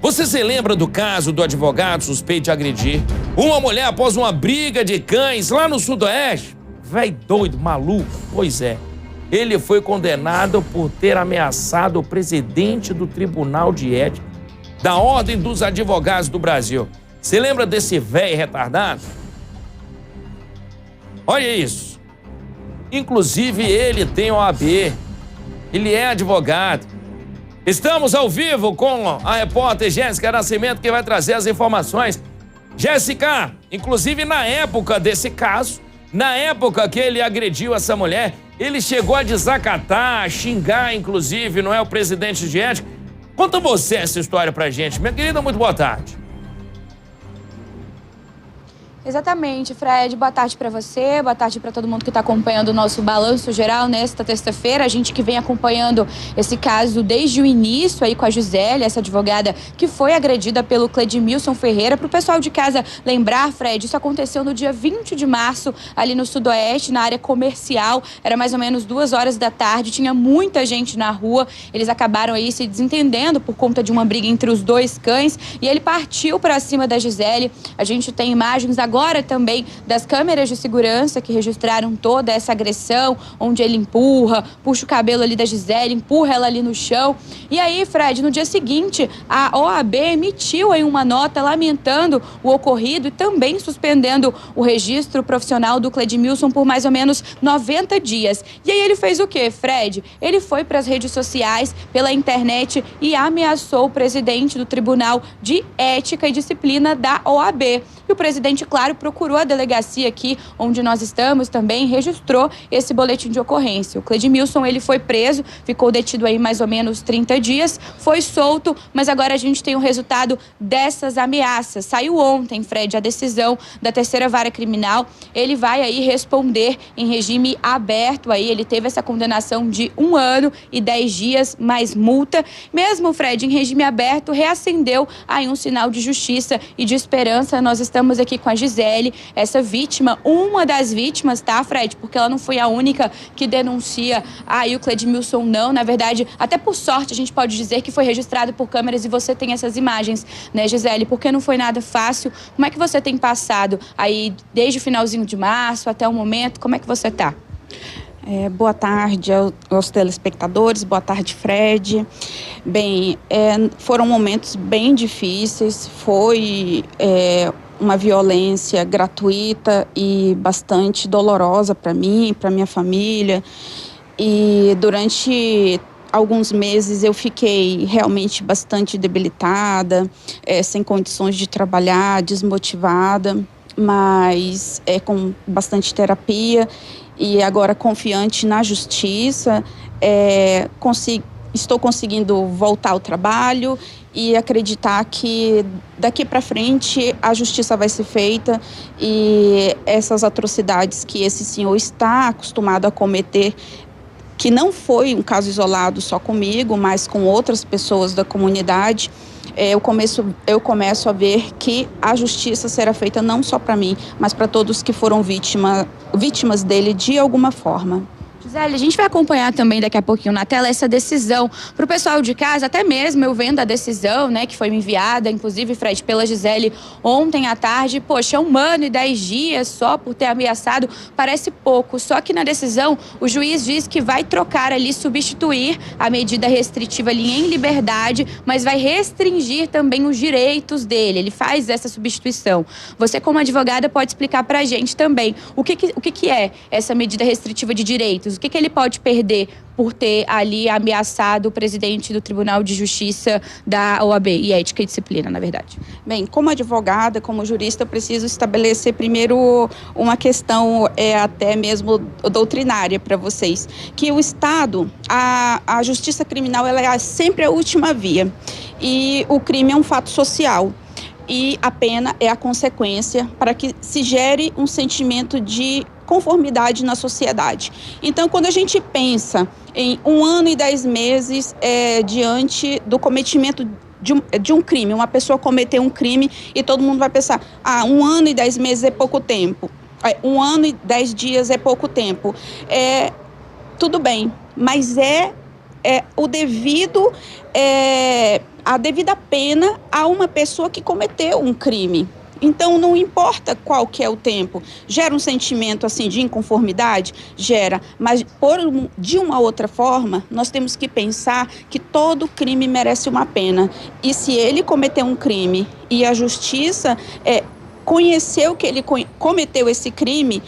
Você se lembra do caso do advogado suspeito de agredir uma mulher após uma briga de cães lá no Sudoeste? Véi doido, maluco? Pois é. Ele foi condenado por ter ameaçado o presidente do Tribunal de Ética da Ordem dos Advogados do Brasil. Você lembra desse véi retardado? Olha isso. Inclusive, ele tem OAB. Ele é advogado. Estamos ao vivo com a repórter Jéssica Nascimento, que vai trazer as informações. Jéssica, inclusive na época desse caso, na época que ele agrediu essa mulher, ele chegou a desacatar, a xingar, inclusive, não é, o presidente de ética. Conta você essa história pra gente. Minha querida, muito boa tarde. Exatamente, Fred. Boa tarde para você, boa tarde para todo mundo que está acompanhando o nosso balanço geral nesta terça-feira. A gente que vem acompanhando esse caso desde o início aí com a Gisele, essa advogada que foi agredida pelo Cledmilson Ferreira. Para o pessoal de casa lembrar, Fred, isso aconteceu no dia 20 de março, ali no Sudoeste, na área comercial. Era mais ou menos 2 horas da tarde, tinha muita gente na rua. Eles acabaram aí se desentendendo por conta de uma briga entre os dois cães e ele partiu para cima da Gisele. A gente tem imagens agora também das câmeras de segurança que registraram toda essa agressão, onde ele empurra, puxa o cabelo ali da Gisele, empurra ela ali no chão. E aí, Fred, no dia seguinte, a OAB emitiu aí uma nota lamentando o ocorrido e também suspendendo o registro profissional do Cledmilson por mais ou menos 90 dias. E aí ele fez o quê, Fred? Ele foi para as redes sociais, pela internet e ameaçou o presidente do Tribunal de Ética e Disciplina da OAB. E o presidente, claro, procurou a delegacia aqui onde nós estamos também, registrou esse boletim de ocorrência. O Cledmilson, ele foi preso, ficou detido aí mais ou menos 30 dias, foi solto, mas agora a gente tem o resultado dessas ameaças. Saiu ontem, Fred, a decisão da terceira vara criminal. Ele vai aí responder em regime aberto aí, ele teve essa condenação de 1 ano e 10 dias mais multa. Mesmo, Fred, em regime aberto, reacendeu aí um sinal de justiça e de esperança. Nós estamos aqui com a Gisele, essa vítima, uma das vítimas, tá, Fred? Porque ela não foi a única que denuncia aí o Cledmilson, não. Na verdade, até por sorte, a gente pode dizer que foi registrado por câmeras e você tem essas imagens, né, Gisele? Porque não foi nada fácil. Como é que você tem passado aí desde o finalzinho de março até o momento? Como é que você tá? Boa tarde aos telespectadores, boa tarde, Fred. Bem, foram momentos bem difíceis, foi uma violência gratuita e bastante dolorosa para mim, para minha família. E durante alguns meses eu fiquei realmente bastante debilitada, sem condições de trabalhar, desmotivada, mas com bastante terapia. E agora, confiante na justiça, estou conseguindo voltar ao trabalho e acreditar que daqui para frente a justiça vai ser feita e essas atrocidades que esse senhor está acostumado a cometer, que não foi um caso isolado só comigo, mas com outras pessoas da comunidade, eu começo a ver que a justiça será feita não só para mim, mas para todos que foram vítimas dele de alguma forma. Gisele, a gente vai acompanhar também daqui a pouquinho na tela essa decisão. Para o pessoal de casa, até mesmo eu vendo a decisão, né, que foi me enviada, inclusive, Fred, pela Gisele ontem à tarde. Poxa, 1 ano e 10 dias só por ter ameaçado, parece pouco. Só que na decisão, o juiz diz que vai trocar ali, substituir a medida restritiva ali em liberdade, mas vai restringir também os direitos dele. Ele faz essa substituição. Você, como advogada, pode explicar para a gente também o que é essa medida restritiva de direitos? O que ele pode perder por ter ali ameaçado o presidente do Tribunal de Justiça da OAB e Ética e Disciplina, na verdade? Bem, como advogada, como jurista, eu preciso estabelecer primeiro uma questão até mesmo doutrinária para vocês, que o Estado, a justiça criminal, ela é sempre a última via e o crime é um fato social. E a pena é a consequência para que se gere um sentimento de conformidade na sociedade. Então, quando a gente pensa em 1 ano e 10 meses diante do cometimento de um crime, uma pessoa cometeu um crime e todo mundo vai pensar, 1 ano e 10 meses é pouco tempo, 1 ano e 10 dias é pouco tempo. Tudo bem, mas a devida pena a uma pessoa que cometeu um crime. Então, não importa qual que é o tempo. Gera um sentimento assim de inconformidade? Gera. Mas, de uma outra forma, nós temos que pensar que todo crime merece uma pena. E se ele cometeu um crime e a justiça conheceu que ele cometeu esse crime,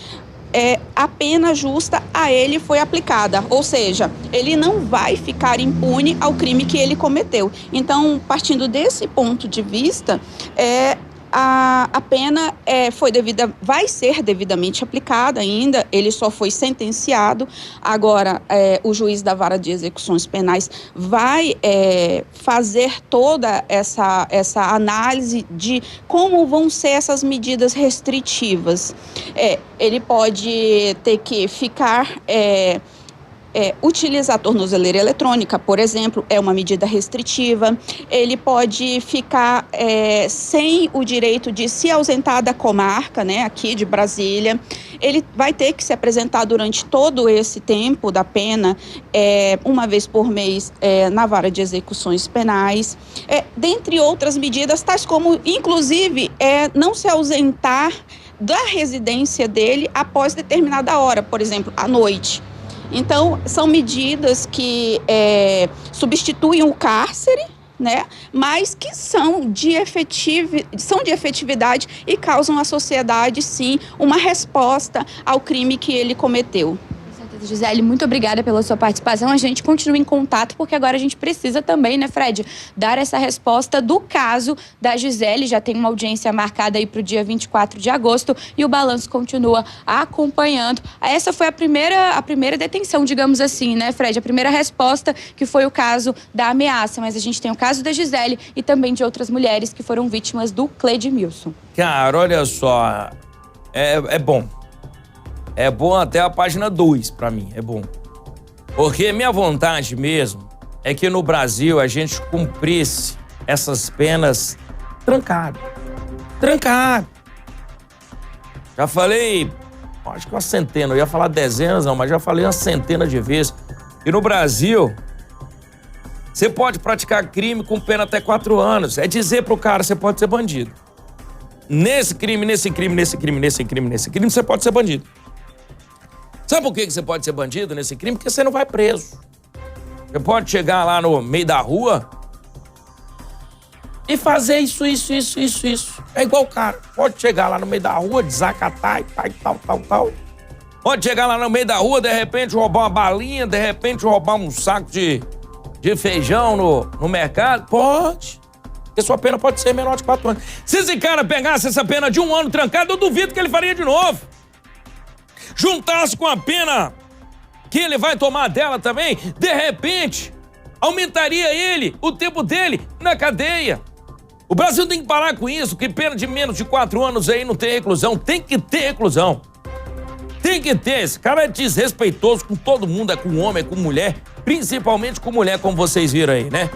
a pena justa a ele foi aplicada, ou seja, ele não vai ficar impune ao crime que ele cometeu. Então, partindo desse ponto de vista, a pena vai ser devidamente aplicada ainda, ele só foi sentenciado. Agora, o juiz da Vara de Execuções Penais vai fazer toda essa análise de como vão ser essas medidas restritivas. Ele pode ter que ficar... utilizar a tornozeleira eletrônica, por exemplo, é uma medida restritiva. Ele pode ficar sem o direito de se ausentar da comarca, né, aqui de Brasília. Ele vai ter que se apresentar durante todo esse tempo da pena, uma vez por mês, na Vara de Execuções Penais. Dentre outras medidas, tais como, inclusive, não se ausentar da residência dele após determinada hora, por exemplo, à noite. Então, são medidas que substituem o cárcere, né, mas que são de efetividade e causam à sociedade, sim, uma resposta ao crime que ele cometeu. Gisele, muito obrigada pela sua participação. A gente continua em contato, porque agora a gente precisa também, né, Fred, dar essa resposta do caso da Gisele. Já tem uma audiência marcada aí para o dia 24 de agosto e o balanço continua acompanhando. Essa foi a primeira detenção, digamos assim, né, Fred? A primeira resposta, que foi o caso da ameaça. Mas a gente tem o caso da Gisele e também de outras mulheres que foram vítimas do Cledmilson. Cara, olha só, é bom. É bom até a página 2, pra mim, é bom. Porque minha vontade mesmo é que no Brasil a gente cumprisse essas penas trancado. Trancado. Já falei, acho que uma centena, eu ia falar dezenas não, mas já falei uma centena de vezes. E no Brasil, você pode praticar crime com pena até 4 anos. É dizer pro cara, você pode ser bandido. Nesse crime, você pode ser bandido. Sabe por que você pode ser bandido nesse crime? Porque você não vai preso. Você pode chegar lá no meio da rua e fazer isso. É igual o cara. Pode chegar lá no meio da rua, desacatar e tal. Pode chegar lá no meio da rua, de repente roubar uma balinha, de repente roubar um saco de feijão no mercado. Pode. Porque sua pena pode ser menor de 4 anos. Se esse cara pegasse essa pena de 1 ano trancado, eu duvido que ele faria de novo. Juntasse com a pena que ele vai tomar dela também, de repente, aumentaria o tempo dele na cadeia. O Brasil tem que parar com isso, que pena de menos de 4 anos aí não tem reclusão. Tem que ter reclusão. Tem que ter. Esse cara é desrespeitoso com todo mundo, é com homem, é com mulher, principalmente com mulher, como vocês viram aí, né?